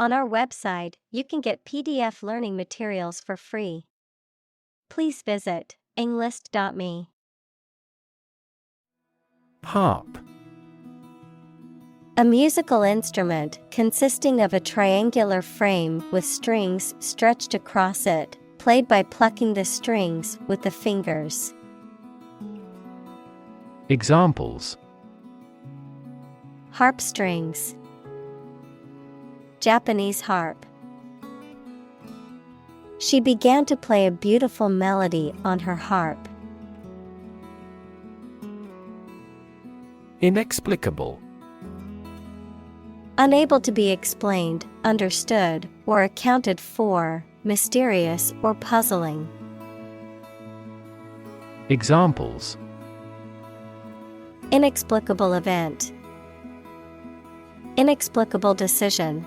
On our website, you can get PDF learning materials for free. Please visit englist.me. Harp. A musical instrument consisting of a triangular frame with strings stretched across it, played by plucking the strings with the fingers. Examples: Harp strings. Japanese harp. She began to play a beautiful melody on her harp. Inexplicable. Unable to be explained, understood, or accounted for, mysterious or puzzling. Examples: Inexplicable event. Inexplicable decision.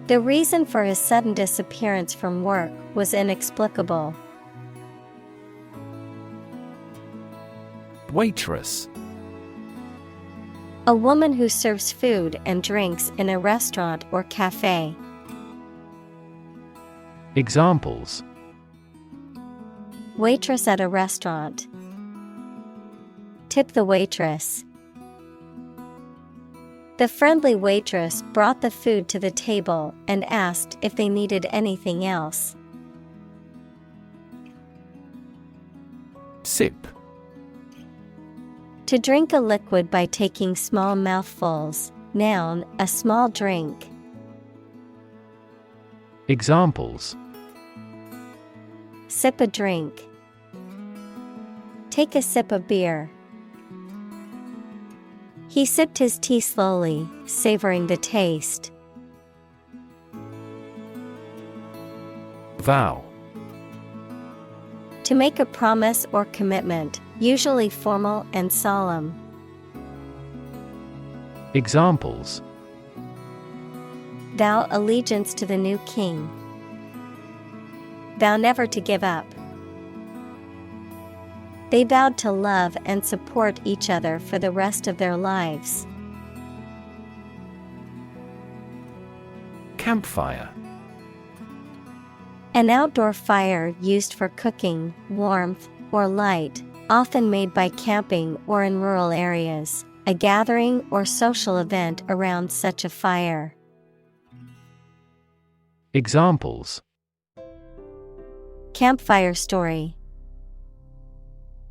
The reason for his sudden disappearance from work was inexplicable. Waitress. A woman who serves food and drinks in a restaurant or cafe. Examples: Waitress at a restaurant. Tip the waitress. The friendly waitress brought the food to the table and asked if they needed anything else. Sip. To drink a liquid by taking small mouthfuls. Noun, a small drink. Examples: Sip a drink. Take a sip of beer. He sipped his tea slowly, savoring the taste. Vow. To make a promise or commitment, usually formal and solemn. Examples: Vow allegiance to the new king. Vow never to give up. They vowed to love and support each other for the rest of their lives. Campfire. An outdoor fire used for cooking, warmth, or light, often made by camping or in rural areas, a gathering or social event around such a fire. Examples: Campfire story.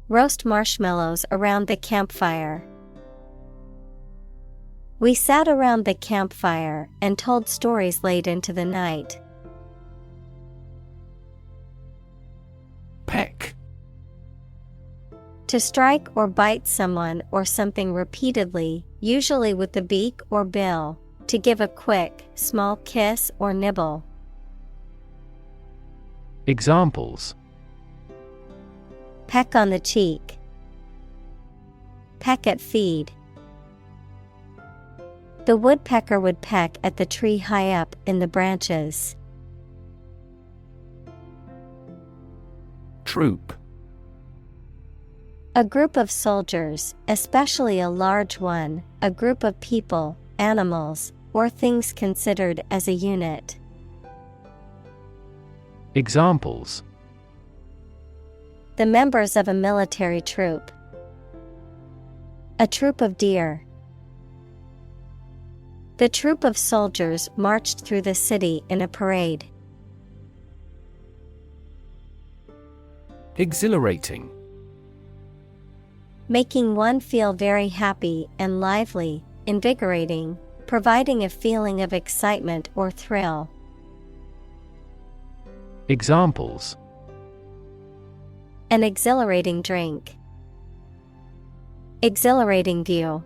Roast marshmallows around the campfire. We sat around the campfire and told stories late into the night. Peck. To strike or bite someone or something repeatedly, usually with the beak or bill. To give a quick, small kiss or nibble. Examples: Peck on the cheek. Peck at feed. The woodpecker would peck at the tree high up in the branches. Troop. A group of soldiers, especially a large one, a group of people, animals, or things considered as a unit. Examples: The members of a military troop. A troop of deer. The troop of soldiers marched through the city in a parade. Exhilarating. Making one feel very happy and lively, invigorating, providing a feeling of excitement or thrill. Examples: An exhilarating drink. Exhilarating view.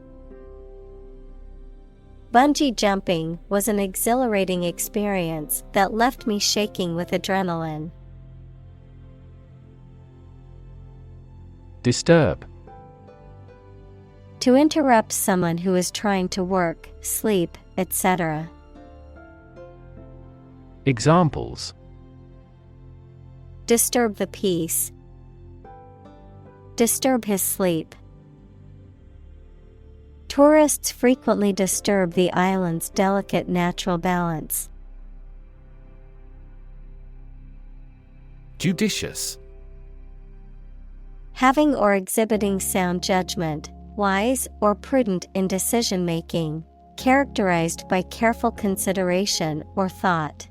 Bungee jumping was an exhilarating experience that left me shaking with adrenaline. Disturb. To interrupt someone who is trying to work, sleep, etc. Examples: Disturb the peace. Disturb his sleep. Tourists frequently disturb the island's delicate natural balance. Judicious. Having or exhibiting sound judgment, wise or prudent in decision-making, characterized by careful consideration or thought.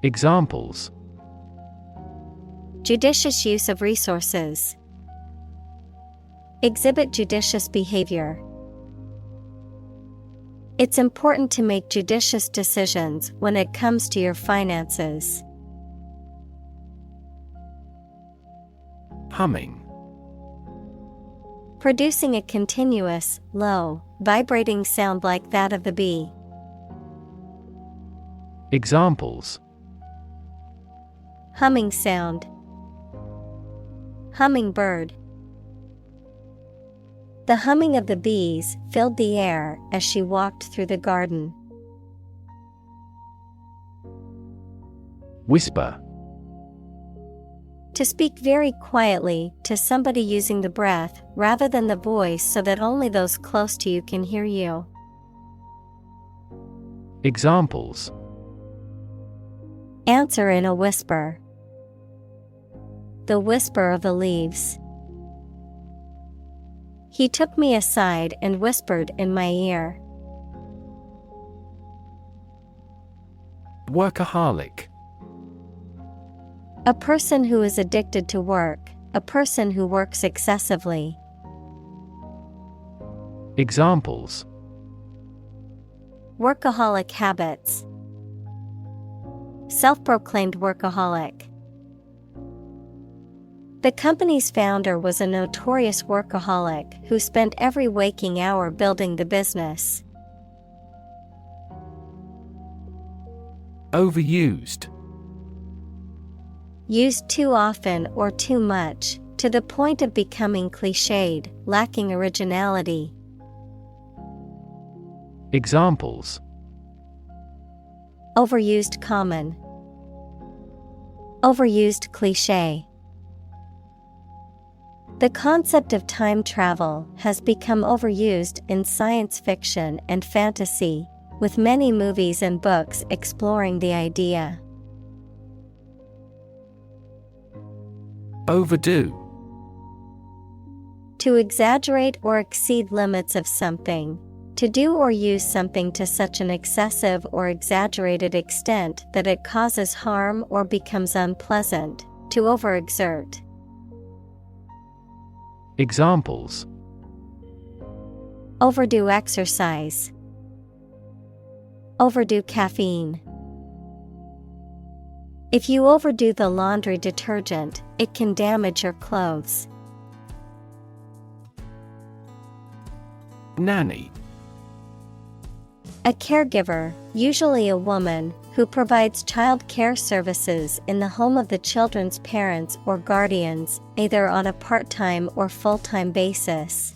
Examples: Judicious use of resources. Exhibit judicious behavior. It's important to make judicious decisions when it comes to your finances. Humming. Producing a continuous, low, vibrating sound like that of the bee. Examples: Humming sound. Hummingbird. The humming of the bees filled the air as she walked through the garden. Whisper. To speak very quietly to somebody using the breath rather than the voice so that only those close to you can hear you. Examples: Answer in a whisper. The whisper of the leaves. He took me aside and whispered in my ear. Workaholic. A person who is addicted to work, a person who works excessively. Examples: Workaholic habits. Self-proclaimed workaholic. The company's founder was a notorious workaholic who spent every waking hour building the business. Overused. Used too often or too much, to the point of becoming cliched, lacking originality. Examples: Overused common. Overused cliche. The concept of time travel has become overused in science fiction and fantasy, with many movies and books exploring the idea. Overdo. To exaggerate or exceed limits of something. To do or use something to such an excessive or exaggerated extent that it causes harm or becomes unpleasant. To overexert. Examples: Overdo exercise. Overdo caffeine. If you overdo the laundry detergent, it can damage your clothes. Nanny. A caregiver, usually a woman, who provides child care services in the home of the children's parents or guardians, either on a part-time or full-time basis.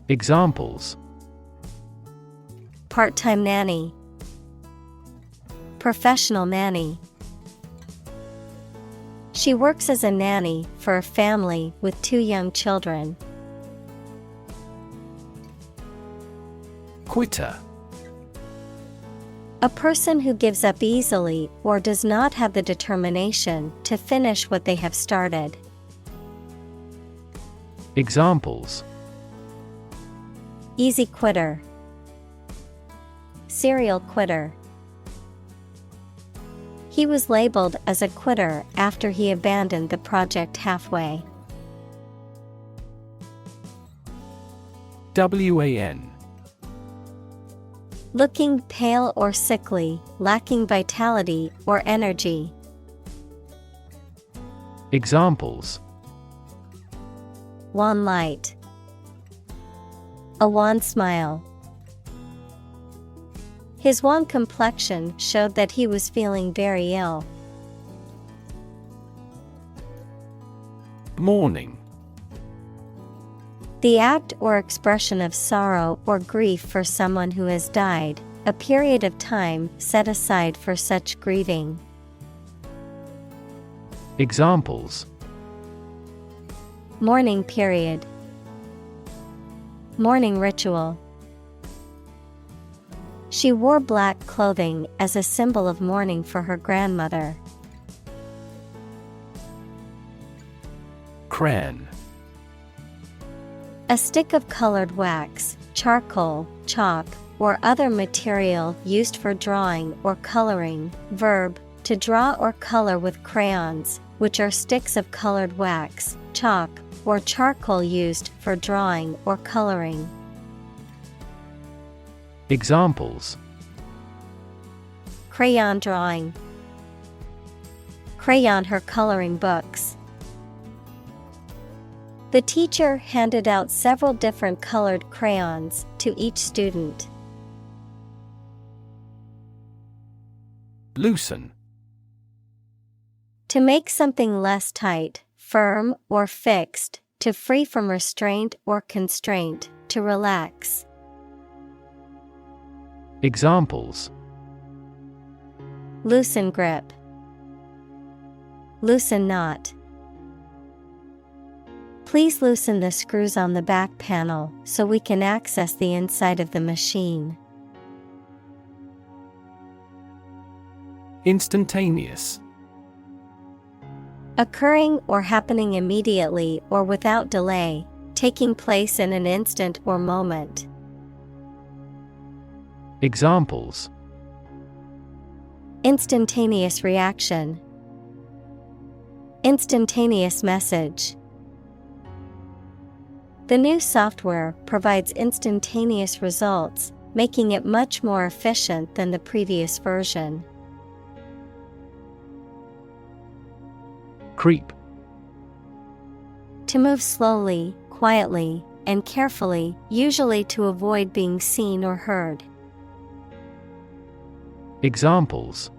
Examples: Part-time nanny. Professional nanny. She works as a nanny for a family with 2 young children. Quitter. A person who gives up easily or does not have the determination to finish what they have started. Examples: Easy quitter. Serial quitter. He was labeled as a quitter after he abandoned the project halfway. WAN. Looking pale or sickly, lacking vitality or energy. Examples: Wan light. A wan smile. His wan complexion showed that he was feeling very ill. Mourning. The act or expression of sorrow or grief for someone who has died, a period of time set aside for such grieving. Examples: Mourning period. Mourning ritual. She wore black clothing as a symbol of mourning for her grandmother. Crayon. A stick of colored wax, charcoal, chalk, or other material used for drawing or coloring. Verb, to draw or color with crayons, which are sticks of colored wax, chalk, or charcoal used for drawing or coloring. Examples: Crayon drawing. Crayon her coloring books. The teacher handed out several different colored crayons to each student. Loosen. To make something less tight, firm, or fixed, to free from restraint or constraint, to relax. Examples: Loosen grip. Loosen knot. Please loosen the screws on the back panel so we can access the inside of the machine. Instantaneous. Occurring or happening immediately or without delay, taking place in an instant or moment. Examples: Instantaneous reaction. Instantaneous message. The new software provides instantaneous results, making it much more efficient than the previous version. Creep. To move slowly, quietly, and carefully, usually to avoid being seen or heard. Examples: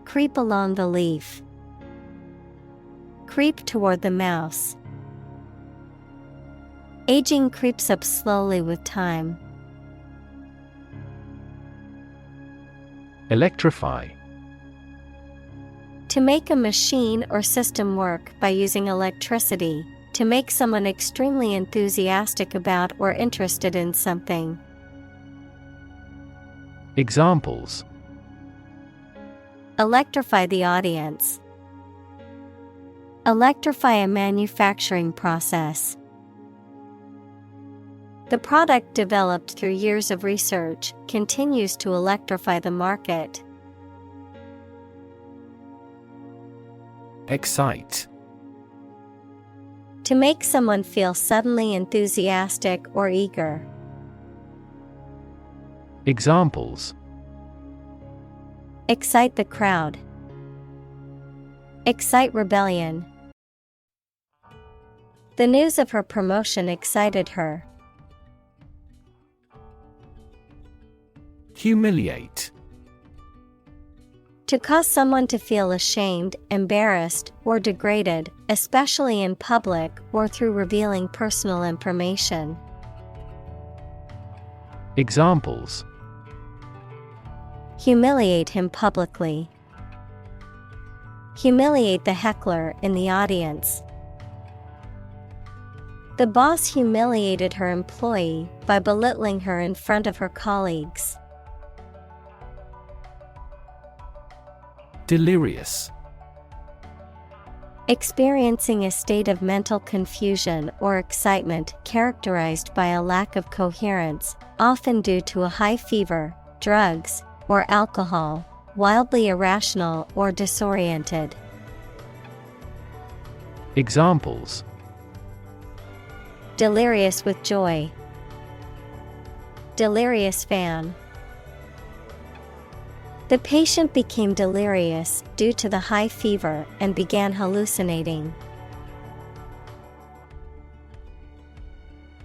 Creep along the leaf. Creep toward the mouse. Aging creeps up slowly with time. Electrify. To make a machine or system work by using electricity, to make someone extremely enthusiastic about or interested in something. Examples: Electrify the audience. Electrify a manufacturing process. The product developed through years of research continues to electrify the market. Excite. To make someone feel suddenly enthusiastic or eager. Examples: Excite the crowd. Excite rebellion. The news of her promotion excited her. Humiliate. To cause someone to feel ashamed, embarrassed, or degraded, especially in public or through revealing personal information. Examples: Humiliate him publicly. Humiliate the heckler in the audience. The boss humiliated her employee by belittling her in front of her colleagues. Delirious. Experiencing a state of mental confusion or excitement characterized by a lack of coherence, often due to a high fever, drugs, or alcohol, wildly irrational or disoriented. Examples: Delirious with joy. Delirious fan. The patient became delirious due to the high fever and began hallucinating.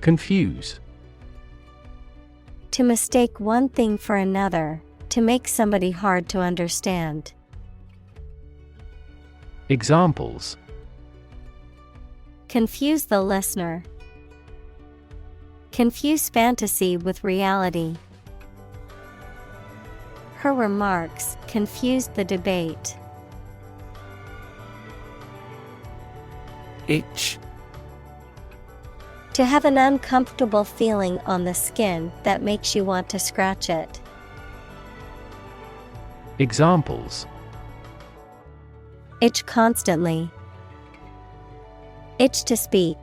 Confuse. To mistake one thing for another, to make somebody hard to understand. Examples: Confuse the listener. Confuse fantasy with reality. Her remarks confused the debate. Itch. To have an uncomfortable feeling on the skin that makes you want to scratch it. Examples: Itch constantly. Itch to speak.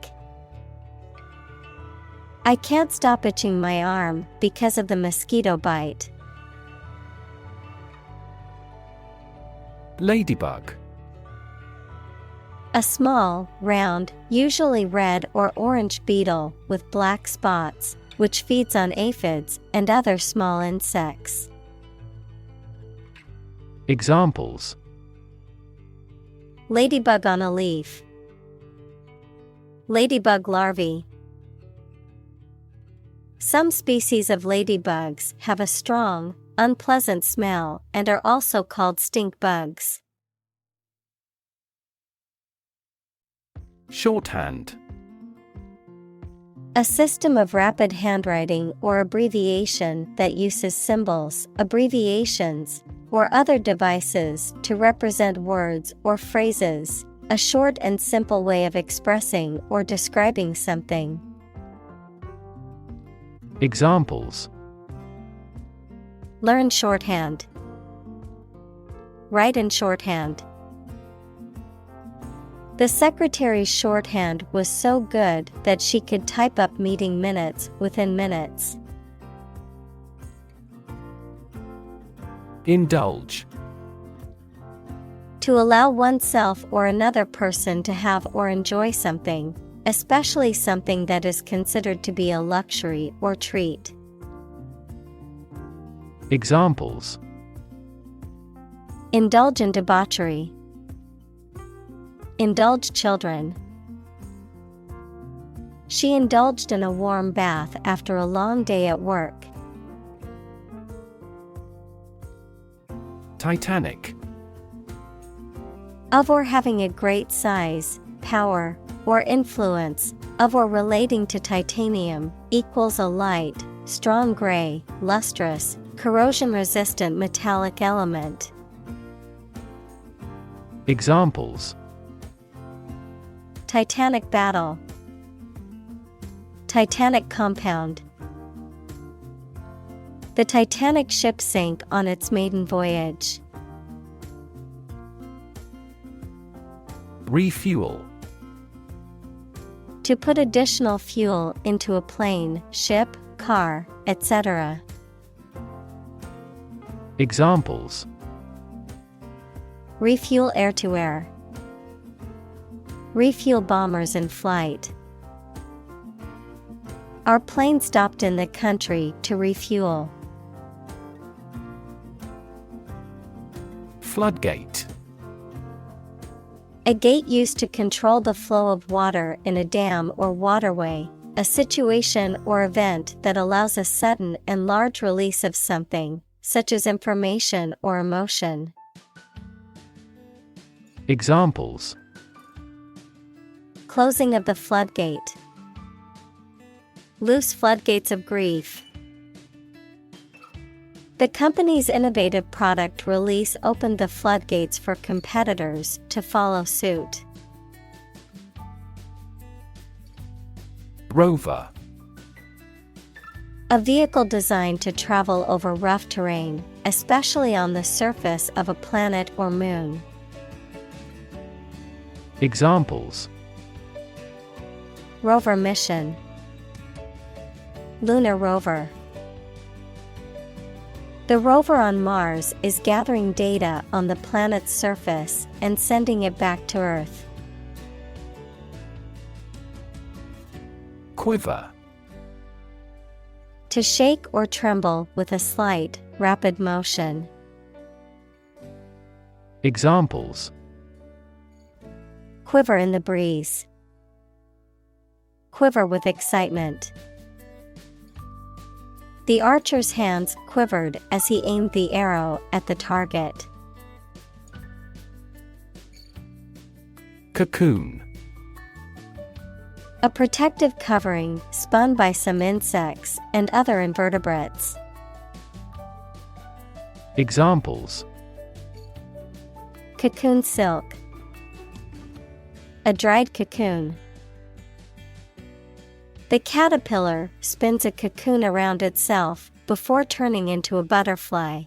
I can't stop itching my arm because of the mosquito bite. Ladybug. A small, round, usually red or orange beetle with black spots, which feeds on aphids and other small insects. Examples: Ladybug on a leaf. Ladybug larvae. Some species of ladybugs have a strong, unpleasant smell and are also called stink bugs. Shorthand. A system of rapid handwriting or abbreviation that uses symbols, abbreviations, or other devices to represent words or phrases, a short and simple way of expressing or describing something. Examples: Learn shorthand. Write in shorthand. The secretary's shorthand was so good that she could type up meeting minutes within minutes. Indulge. To allow oneself or another person to have or enjoy something, especially something that is considered to be a luxury or treat. Examples: Indulge in debauchery. Indulge children. She indulged in a warm bath after a long day at work. Titanic. Of or having a great size, power, or influence, of or relating to titanium, equals a light, strong gray, lustrous, corrosion-resistant metallic element. Examples: Titanic battle. Titanic compound. The Titanic ship sank on its maiden voyage. Refuel. To put additional fuel into a plane, ship, car, etc. Examples: Refuel air-to-air. Refuel bombers in flight. Our plane stopped in the country to refuel. Floodgate. A gate used to control the flow of water in a dam or waterway, a situation or event that allows a sudden and large release of something, such as information or emotion. Examples: Closing of the floodgate. Loose floodgates of grief. The company's innovative product release opened the floodgates for competitors to follow suit. Rover. A vehicle designed to travel over rough terrain, especially on the surface of a planet or moon. Examples: Rover mission. Lunar rover. The rover on Mars is gathering data on the planet's surface and sending it back to Earth. Quiver. To shake or tremble with a slight, rapid motion. Examples: Quiver in the breeze. Quiver with excitement. The archer's hands quivered as he aimed the arrow at the target. Cocoon. A protective covering spun by some insects and other invertebrates. Examples: Cocoon silk. A dried cocoon. The caterpillar spins a cocoon around itself before turning into a butterfly.